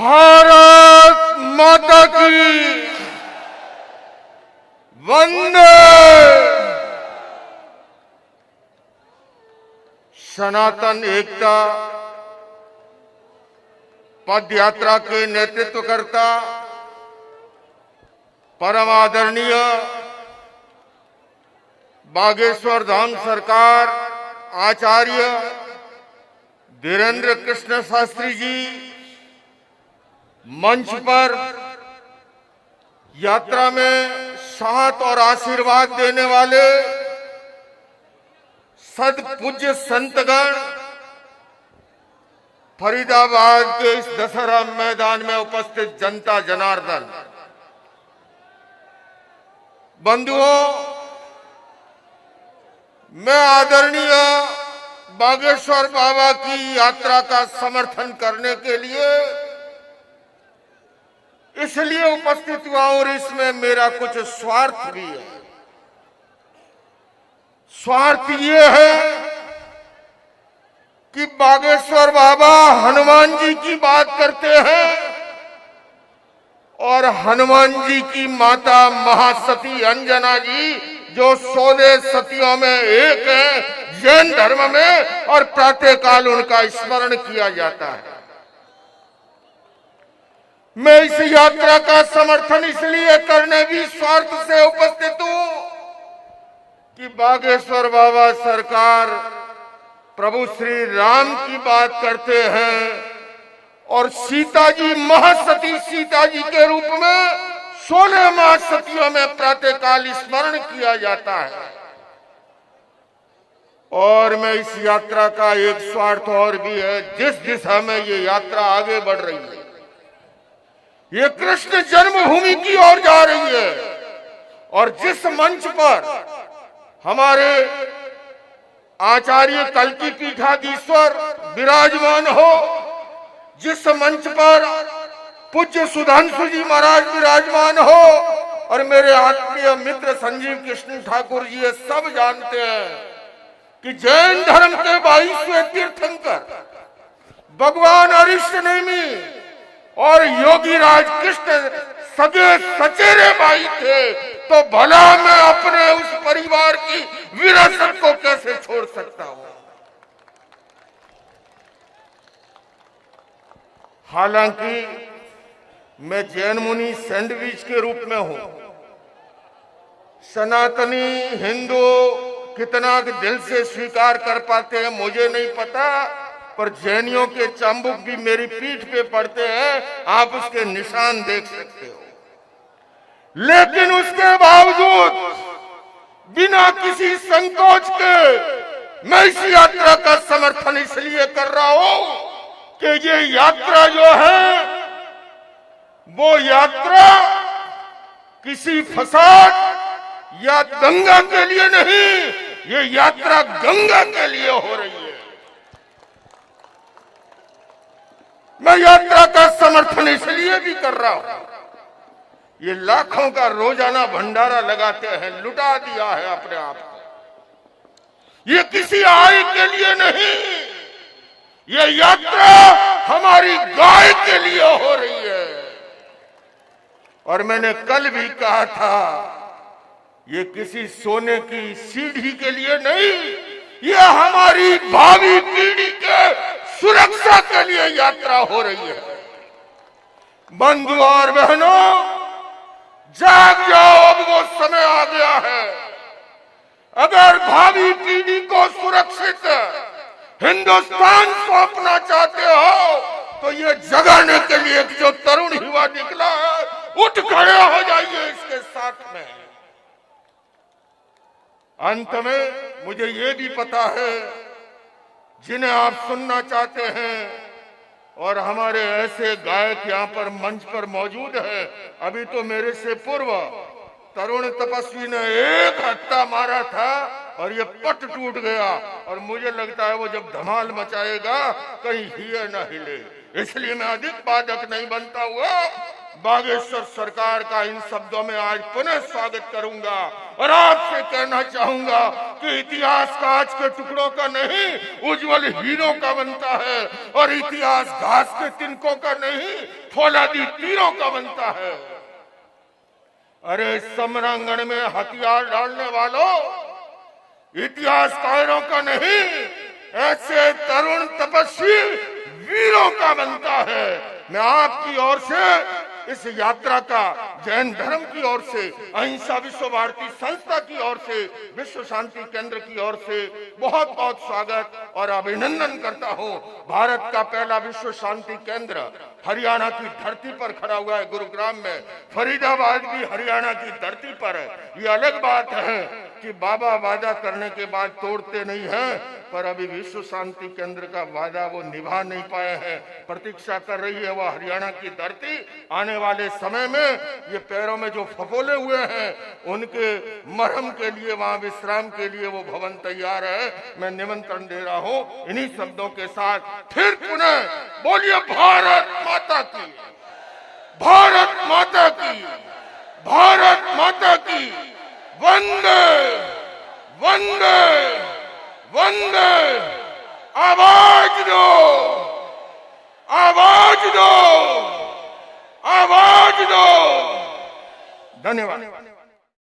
भारत माता की वंदे। सनातन एकता पद यात्रा के नेतृत्वकर्ता परम आदरणीय बागेश्वर धाम सरकार आचार्य धीरेन्द्र कृष्ण शास्त्री जी, मंच पर यात्रा में साथ और आशीर्वाद देने वाले सद पूज्य संतगण, फरीदाबाद के इस दशहरा मैदान में उपस्थित जनता जनार्दन, बंधुओं, मैं आदरणीय बागेश्वर बाबा की यात्रा का समर्थन करने के लिए इसलिए उपस्थित हुआ और इसमें मेरा कुछ स्वार्थ भी है। स्वार्थ ये है कि बागेश्वर बाबा हनुमान जी की बात करते हैं और हनुमान जी की माता महासती अंजना जी, जो 16 सतियों में एक है जैन धर्म में, और प्रातःकाल उनका स्मरण किया जाता है। मैं इस यात्रा का समर्थन इसलिए करने भी स्वार्थ से उपस्थित हूं कि बागेश्वर बाबा सरकार प्रभु श्री राम की बात करते हैं और सीता जी, महासती सीता जी के रूप में 16 महासतियों में प्रातःकाल स्मरण किया जाता है। और मैं इस यात्रा का एक स्वार्थ और भी है, जिस दिशा में ये यात्रा आगे बढ़ रही है, ये कृष्ण जन्मभूमि की ओर जा रही है। और जिस मंच पर हमारे आचार्य कल्की पीठाधीश्वर विराजमान हो, जिस मंच पर पूज्य सुधांशु जी महाराज विराजमान हो, और मेरे आत्मीय मित्र संजीव कृष्ण ठाकुर जी, ये सब जानते हैं कि जैन धर्म के 22वें तीर्थंकर भगवान अरिष्टनेमी और योगी राज कृष्ण सगे सचेरे भाई थे, तो भला मैं अपने उस परिवार की विरासत को कैसे छोड़ सकता हूं। हालांकि मैं जैन मुनि सैंडविच के रूप में हूं, सनातनी हिंदू कितना दिल से स्वीकार कर पाते हैं मुझे नहीं पता, पर जैनियों के चांबुक भी मेरी पीठ पे पड़ते हैं, आप उसके निशान देख सकते हो। लेकिन उसके बावजूद बिना किसी संकोच के मैं इस यात्रा का समर्थन इसलिए कर रहा हूं कि ये यात्रा जो है, वो यात्रा किसी फसाद या दंगा के लिए नहीं, ये यात्रा गंगा के लिए हो रही है। मैं यात्रा का समर्थन इसलिए भी कर रहा हूं, ये लाखों का रोजाना भंडारा लगाते हैं, लुटा दिया है अपने आप को। ये किसी आय के लिए नहीं, ये यात्रा हमारी गाय के लिए हो रही है। और मैंने कल भी कहा था, ये किसी सोने की सीढ़ी के लिए नहीं, ये हमारी भावी पीढ़ी के सुरक्षा के लिए यात्रा हो रही है। बंधु और बहनों, जाग जाओ, अब वो समय आ गया है। अगर भावी पीढ़ी को सुरक्षित हिंदुस्तान सौंपना चाहते हो, तो ये जगाने के लिए जो तरुण युवा निकला है, उठ खड़े हो जाइए इसके साथ में। अंत में मुझे ये भी पता है, जिन्हें आप सुनना चाहते हैं, और हमारे ऐसे गायक यहाँ पर मंच पर मौजूद है। अभी तो मेरे से पूर्व तरुण तपस्वी ने एक हत्था मारा था और ये पट टूट गया, और मुझे लगता है वो जब धमाल मचाएगा कहीं हिले न हिले। इसलिए मैं अधिक बाधक नहीं बनता हुआ बागेश्वर सरकार का इन शब्दों में आज पुनः स्वागत करूंगा और आपसे कहना चाहूंगा कि इतिहास कांच के टुकड़ों का नहीं, उज्जवल हीरों का बनता है, और इतिहास घास के तिनकों का नहीं, फौलादी तीरों का बनता है। अरे समरांगण में हथियार डालने वालों, इतिहास कायरों का नहीं, ऐसे तरुण तपस्वी वीरों का बनता है। मैं आपकी ओर से, इस यात्रा का जैन धर्म की ओर से, अहिंसा विश्व भारती संस्था की ओर से, विश्व शांति केंद्र की ओर से बहुत बहुत स्वागत और अभिनंदन करता हूँ। भारत का पहला विश्व शांति केंद्र हरियाणा की धरती पर खड़ा हुआ है, गुरुग्राम में। फरीदाबाद भी हरियाणा की धरती पर है। ये अलग बात है कि बाबा वादा करने के बाद तोड़ते नहीं हैं, पर अभी विश्व शांति केंद्र का वादा वो निभा नहीं पाए हैं। प्रतीक्षा कर रही है वह हरियाणा की धरती। आने वाले समय में ये पैरों में जो फफोले हुए हैं, उनके मरहम के लिए, वहां विश्राम के लिए वो भवन तैयार है। मैं निमंत्रण दे रहा हूँ। इन्हीं शब्दों के साथ फिर पुनः बोलिए भारत माता की, भारत माता की, भारत माता की। वंदे वंदे वंदे। आवाज दो, आवाज दो, आवाज दो। धन्यवाद।